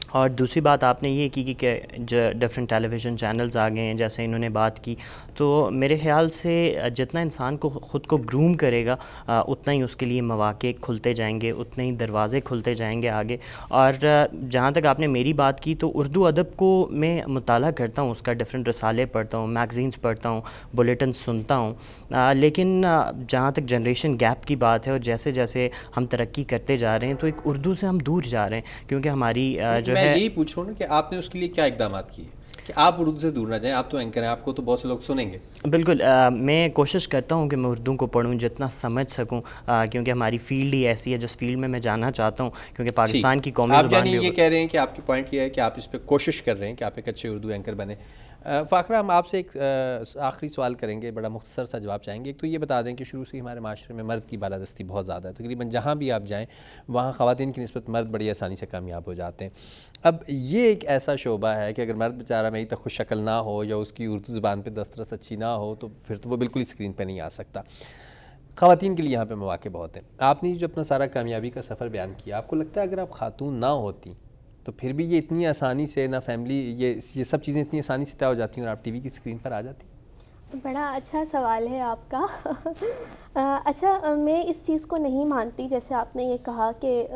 اور دوسری بات آپ نے یہ کی کہ ڈفرینٹ ٹیلی ویژن چینلز آ گئے ہیں، جیسے انہوں نے بات کی. تو میرے خیال سے جتنا انسان کو خود کو گروم کرے گا، اتنا ہی اس کے لیے مواقع کھلتے جائیں گے، اتنے ہی دروازے کھلتے جائیں گے آگے. اور جہاں تک آپ نے میری بات کی، تو اردو ادب کو میں مطالعہ کرتا ہوں، اس کا ڈفرینٹ رسالے پڑھتا ہوں، میگزینس پڑھتا ہوں، بلیٹنز سنتا ہوں. لیکن جہاں تک جنریشن گیپ کی بات ہے، اور جیسے جیسے ہم ترقی کرتے جا رہے ہیں تو ایک اردو سے ہم دور جا رہے ہیں. کیونکہ ہماری جو میں یہی پوچھوں نا کہ آپ نے اس کے لیے کیا اقدامات کیے کہ آپ اردو سے دور نہ جائیں؟ آپ تو اینکر ہیں، آپ کو تو بہت سے لوگ سنیں گے. بالکل، میں کوشش کرتا ہوں کہ میں اردو کو پڑھوں، جتنا سمجھ سکوں، کیونکہ ہماری فیلڈ ہی ایسی ہے جس فیلڈ میں جانا چاہتا ہوں. کیونکہ پاکستان کی قومی زبان آپ یعنی یہ کہہ رہے ہیں کہ آپ کی پوائنٹ یہ ہے کہ آپ اس پہ کوشش کر رہے ہیں کہ آپ ایک اچھے اردو اینکر بنیں. فاخرہ، ہم آپ سے ایک آخری سوال کریں گے، بڑا مختصر سا جواب چاہیں گے. ایک تو یہ بتا دیں کہ شروع سے ہمارے معاشرے میں مرد کی بالادستی بہت زیادہ ہے. تقریباً جہاں بھی آپ جائیں وہاں خواتین کی نسبت مرد بڑی آسانی سے کامیاب ہو جاتے ہیں. اب یہ ایک ایسا شعبہ ہے کہ اگر مرد بیچارہ میری تک خوش شکل نہ ہو یا اس کی اردو زبان پہ دسترس اچھی نہ ہو تو پھر تو وہ بالکل اسکرین پہ نہیں آ سکتا. خواتین کے لیے یہاں پہ مواقع بہت ہیں. آپ نے جو اپنا سارا کامیابی کا سفر بیان کیا، آپ کو لگتا ہے اگر آپ خاتون نہ ہوتی تو پھر بھی یہ اتنی آسانی سے نہ فیملی، یہ سب چیزیں اتنی آسانی سے طے ہو جاتی ہیں اور آپ ٹی وی کی اسکرین پر آ جاتی؟ بڑا اچھا سوال ہے آپ کا. اچھا، میں اس چیز کو نہیں مانتی جیسے آپ نے یہ کہا کہ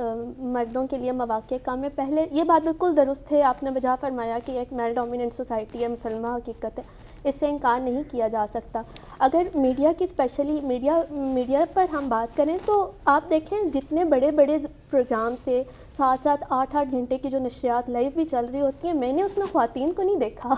مردوں کے لیے مواقع کم ہے. پہلے یہ بات بالکل درست ہے، آپ نے بجا فرمایا کہ ایک میل ڈومیننٹ سوسائٹی ہے، مسلمہ حقیقت ہے، اس سے انکار نہیں کیا جا سکتا. اگر میڈیا کی اسپیشلی میڈیا پر ہم بات کریں تو آپ دیکھیں جتنے بڑے بڑے پروگرام سے 7-8 گھنٹے کی جو نشریات لائیو بھی چل رہی ہوتی ہیں، میں نے اس میں خواتین کو نہیں دیکھا.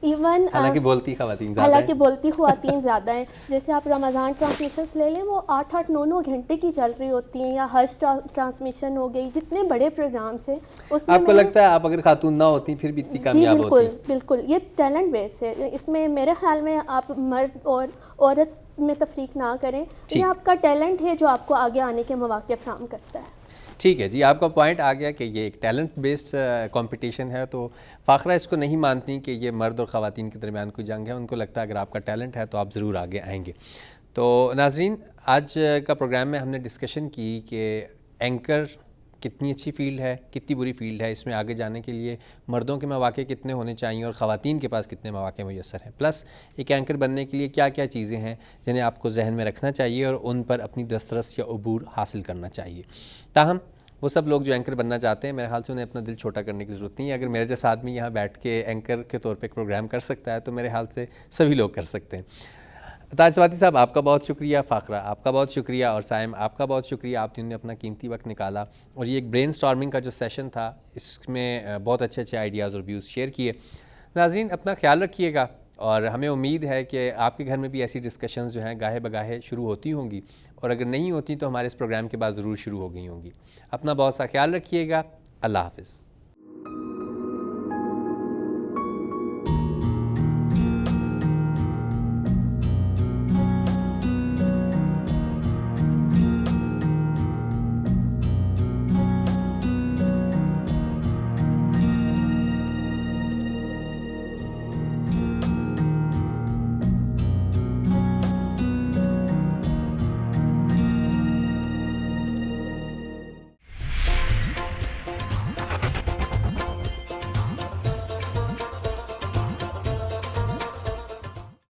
ایون حالانکہ بولتی خواتین زیادہ ہیں. حالانکہ بولتی خواتین زیادہ ہیں. جیسے آپ رمضان ٹرانسمیشنز لے لیں، وہ 8-9 گھنٹے کی چل رہی ہوتی ہیں، یا حج ٹرانسمیشن ہو گئی، جتنے بڑے پروگرامس ہیں اس میں آپ کو لگتا ہے آپ اگر خاتون نہ ہوتی پھر بھی اتنی جی کامیاب ہوتی؟ بالکل بالکل، یہ ٹیلنٹ بیس ہے. اس میں میرے خیال میں آپ مرد اور عورت میں تفریق نہ کریں. یہ آپ کا ٹیلنٹ ہے جو آپ کو آگے آنے کے مواقع فراہم کرتا ہے. ٹھیک ہے جی، آپ کا پوائنٹ آ گیا کہ یہ ایک ٹیلنٹ بیسڈ کمپٹیشن ہے. تو فاخرہ اس کو نہیں مانتی کہ یہ مرد اور خواتین کے درمیان کوئی جنگ ہے. ان کو لگتا ہے اگر آپ کا ٹیلنٹ ہے تو آپ ضرور آگے آئیں گے. تو ناظرین، آج کا پروگرام میں ہم نے ڈسکشن کی کہ اینکر کتنی اچھی فیلڈ ہے، کتنی بری فیلڈ ہے. اس میں آگے جانے کے لیے مردوں کے مواقع کتنے ہونے چاہیے اور خواتین کے پاس کتنے مواقع میسر ہیں. پلس ایک اینکر بننے کے لیے کیا کیا چیزیں ہیں جنہیں آپ کو ذہن میں رکھنا چاہیے اور ان پر اپنی دسترس یا عبور حاصل کرنا چاہیے. تاہم وہ سب لوگ جو اینکر بننا چاہتے ہیں، میرے خیال سے انہیں اپنا دل چھوٹا کرنے کی ضرورت نہیں ہے. اگر میرے جیسا آدمی یہاں بیٹھ کے اینکر کے طور پہ ایک پروگرام کر سکتا ہے تو میرے خیال سے سبھی لوگ کر سکتے ہیں. تاج سواتی صاحب، آپ کا بہت شکریہ. فاخرہ، آپ کا بہت شکریہ. اور سائم، آپ کا بہت شکریہ. آپ نے اپنا قیمتی وقت نکالا اور یہ ایک برین سٹارمنگ کا جو سیشن تھا اس میں بہت اچھے اچھے آئیڈیاز اور ویوز شیئر کیے. ناظرین، اپنا خیال رکھیے گا اور ہمیں امید ہے کہ آپ کے گھر میں بھی ایسی ڈسکشنز جو ہیں گاہے بگاہے شروع ہوتی ہوں گی، اور اگر نہیں ہوتی تو ہمارے اس پروگرام کے بعد ضرور شروع ہو گئی ہوں گی. اپنا بہت سا خیال رکھیے گا. اللہ حافظ.